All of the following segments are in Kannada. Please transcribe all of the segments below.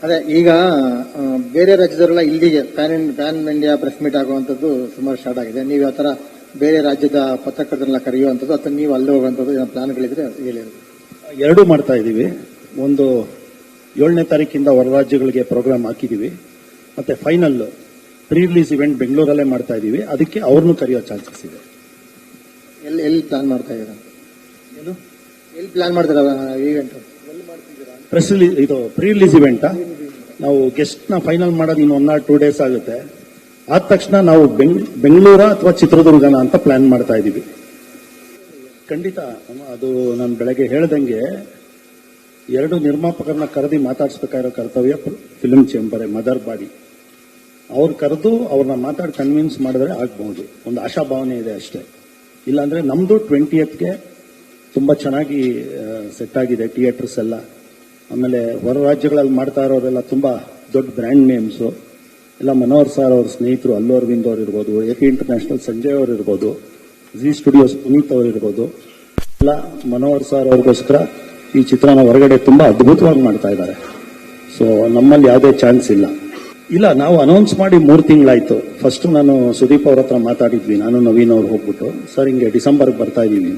ಅದೇ ಈಗ ಬೇರೆ ರಾಜ್ಯದವರೆಲ್ಲ ಇಲ್ಲಿಗೆ ಪ್ಯಾನ್ ಇಂಡಿಯಾ ಪ್ರೆಸ್ ಮೀಟ್ ಆಗುವಂಥದ್ದು ಸುಮಾರು ಸ್ಟಾರ್ಟ್ ಆಗಿದೆ. ನೀವು ಯಾವ ತರ ಬೇರೆ ರಾಜ್ಯದ ಪತ್ರಕರ್ತರನ್ನ ಕರೆಯುವಂಥದ್ದು ಅಥವಾ ನೀವು ಅಲ್ಲಿ ಹೋಗುವಂಥದ್ದು ಪ್ಲಾನ್ಗಳಿದ್ರೆ ಹೇಳಿ. ಎರಡೂ ಮಾಡ್ತಾ ಇದ್ದೀವಿ. ಒಂದು 7ನೇ ತಾರೀಕಿಂದ ಹೊರ ರಾಜ್ಯಗಳಿಗೆ ಪ್ರೋಗ್ರಾಮ್ ಹಾಕಿದ್ದೀವಿ. ಮತ್ತೆ ಫೈನಲ್ ಪ್ರೀ ರಿಲೀಸ್ ಇವೆಂಟ್ ಬೆಂಗಳೂರಲ್ಲೇ ಮಾಡ್ತಾ ಇದ್ದೀವಿ. ಅದಕ್ಕೆ ಅವ್ರನ್ನೂ ಕರೆಯೋ ಚಾನ್ಸಸ್ ಇದೆ. ಎಲ್ಲಿ ಪ್ಲಾನ್ ಮಾಡ್ತಾ ಇದ್ದೀರಾ? ಎಲ್ಲಿ ಪ್ಲಾನ್ ಮಾಡ್ತೀರಾ ಈವೆಂಟ್? ಪ್ರೆಸ್ ರಿಲೀಸ್ ಇದು ಪ್ರೀ ರಿಲೀಸ್ ಇವೆಂಟ್ ನಾವು ಗೆಸ್ಟ್ ನ ಫೈನಲ್ ಮಾಡೋದು ಇನ್ನು 1 or 2 days ಆಗುತ್ತೆ. ಆದ ತಕ್ಷಣ ನಾವು ಬೆಂಗಳೂರ ಅಥವಾ ಚಿತ್ರದುರ್ಗನ ಅಂತ ಪ್ಲಾನ್ ಮಾಡ್ತಾ ಇದ್ದೀವಿ. ಖಂಡಿತ ಅದು ನಾನು ಬೆಳಗ್ಗೆ ಹೇಳ್ದಂಗೆ 2 ನಿರ್ಮಾಪಕರನ್ನ ಕರೆದಿ ಮಾತಾಡಿಸ್ಬೇಕಾಗಿರೋ ಕರ್ತವ್ಯ ಫಿಲ್ಮ್ ಚೇಂಬರ್ ಮದರ್ ಬಾಡಿ. ಅವ್ರು ಕರೆದು ಅವ್ರನ್ನ ಮಾತಾಡಿ ಕನ್ವಿನ್ಸ್ ಮಾಡಿದ್ರೆ ಆಗ್ಬಹುದು. ಒಂದು ಆಶಾಭಾವನೆ ಇದೆ ಅಷ್ಟೇ. ಇಲ್ಲಾಂದ್ರೆ ನಮ್ದು 20th ತುಂಬಾ ಚೆನ್ನಾಗಿ ಸೆಟ್ ಆಗಿದೆ ಥಿಯೇಟರ್ಸ್ ಎಲ್ಲ. ಆಮೇಲೆ ಹೊರ ರಾಜ್ಯಗಳಲ್ಲಿ ಮಾಡ್ತಾ ಇರೋರೆಲ್ಲ ತುಂಬಾ ದೊಡ್ಡ ಬ್ರ್ಯಾಂಡ್ ನೇಮ್ಸು ಎಲ್ಲ. ಮನೋಹರ್ ಸರ್ ಅವ್ರ ಸ್ನೇಹಿತರು ಅಲ್ಲು ಅರವಿಂದ್ ಅವ್ರು ಇರ್ಬೋದು, ಎಪಿ ಇಂಟರ್ನ್ಯಾಷನಲ್ ಸಂಜಯ್ ಅವರು ಇರ್ಬೋದು, ಜಿ ಸ್ಟುಡಿಯೋಸ್ ಪುನೀತ್ ಅವರು ಇರ್ಬೋದು. ಎಲ್ಲ ಮನೋಹರ್ ಸರ್ ಅವ್ರಿಗೋಸ್ಕರ ಈ ಚಿತ್ರನ ಹೊರಗಡೆ ತುಂಬಾ ಅದ್ಭುತವಾಗಿ ಮಾಡ್ತಾ ಇದ್ದಾರೆ. ಸೊ ನಮ್ಮಲ್ಲಿ ಯಾವುದೇ ಚಾನ್ಸ್ ಇಲ್ಲ. ನಾವು ಅನೌನ್ಸ್ ಮಾಡಿ 3 ತಿಂಗಳಾಯ್ತು. ಫಸ್ಟ್ ನಾನು ಸುದೀಪ್ ಅವ್ರ ಹತ್ರ ಮಾತಾಡಿದ್ವಿ, ನಾನು ನವೀನ್ ಅವ್ರು ಹೋಗ್ಬಿಟ್ಟು, ಸರ್ ಹಿಂಗೆ ಡಿಸೆಂಬರ್ಗೆ ಬರ್ತಾ ಇದೀವಿ,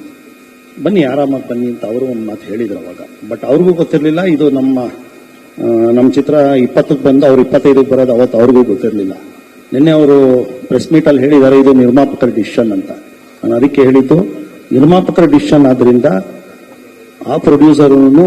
ಬನ್ನಿ ಆರಾಮಾಗಿ ಬನ್ನಿ ಅಂತ ಅವರು ಒಂದು ಮಾತು ಹೇಳಿದ್ರು ಅವಾಗ. ಬಟ್ ಅವ್ರಿಗೂ ಗೊತ್ತಿರಲಿಲ್ಲ ಇದು ನಮ್ಮ ಚಿತ್ರ 20ಕ್ಕೆ ಬಂದು ಅವ್ರು 25ಕ್ಕೆ ಬರೋದು. ಅವತ್ತು ಅವ್ರಿಗೂ ಗೊತ್ತಿರಲಿಲ್ಲ. ನಿನ್ನೆ ಅವರು ಪ್ರೆಸ್ ಮೀಟ್ ಅಲ್ಲಿ ಹೇಳಿದ್ದಾರೆ ಇದು ನಿರ್ಮಾಪಕರ ಡಿಸಿಷನ್ ಅಂತ. ನಾನು ಅದಕ್ಕೆ ಹೇಳಿದ್ದು ನಿರ್ಮಾಪಕರ ಡಿಸಿಷನ್ ಆದ್ರಿಂದ ಆ ಪ್ರೊಡ್ಯೂಸರ್ನು